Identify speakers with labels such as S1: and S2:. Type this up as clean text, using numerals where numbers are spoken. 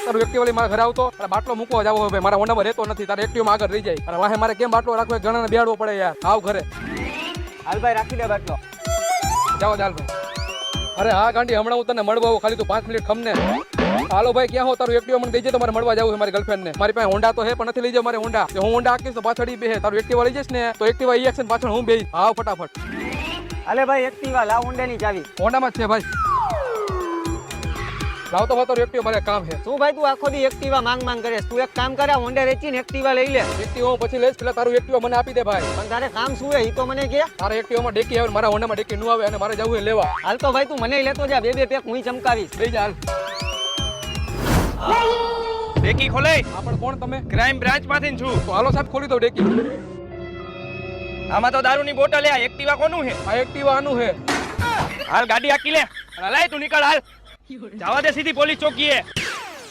S1: તારું એક્ટિવા લઈ મારા ઘરે આવતો અને બાટલો મૂકવા જાવ હવે મારા હોન્ડામાં રહેતો નથી તારે એક્ટિવામાં આગળ રહી જાય અને વાહે મારે કેમ બાટલો રાખવો ઘણાને બેહાડવો પડે યાર આવ ઘરે
S2: હાલ ભાઈ રાખી દે બાટલો
S1: જાઓ ચાલ ભાઈ અરે હા ગાંડી હમણાં હું તને મળવા આવું ખાલી તું 5 મિનિટ ખમને હાલો ભાઈ ક્યાં હો તારું એક્ટિવા મને દઈ જાય તો મારે મળવા જવું છે મારી ગર્લફ્રેન્ડ ને મારી પાસે હોન્ડા તો હે પણ નથી લઈ જાવ મારે હોન્ડા હું હોન્ડા આકીશ તો પાછળ બે તારું એક્ટિવા લઈ જઈશ ને તો એક્ટિવા ઈ એક્શન પાછળ હું બેહી આવ ફટાફટ
S2: હાલે ભાઈ એક્ટિવા લાવ હોન્ડાની ચાવી
S1: હોન્ડામાં જ છે ભાઈ લાવ તો તારું એક્ટિવા મારે કામ છે
S2: શું ભાઈ તું આખો દી એક્ટિવા માંગ કરે તું એક કામ કરે હોન્ડા વેચીને એક્ટિવા લઈ લે
S1: એક્ટિવા હું પછી લઈશ પેલા તારું એક્ટિવા મને આપી દે ભાઈ
S2: પણ તારે કામ શું હે ઈ તો મને કે
S1: તારા એક્ટિવામાં ડેકી આવે મારા હોન્ડામાં ડેકી ન આવે અને મારે જવું લેવા
S2: હાલ તો ભાઈ તું મને લેતો જા બે પેક હું ચમકાવીશ
S1: લઈ જા હાલ
S3: ડેકી ખોલે
S1: આપણ કોણ તમે
S3: ક્રાઇમ બ્રાન્ચ માંથી છું
S1: તો હાલો સાહેબ ખોલી દો ડેકી
S3: આમાં તો દારૂની બોટલ હે આ એક્ટિવા કોનું હે
S1: આ એક્ટિવા આનું હે
S3: હાલ ગાડી આકી લે અને લાય તું નીકળ હાલ જવા દે સીધી પોલીસ ચોકીએ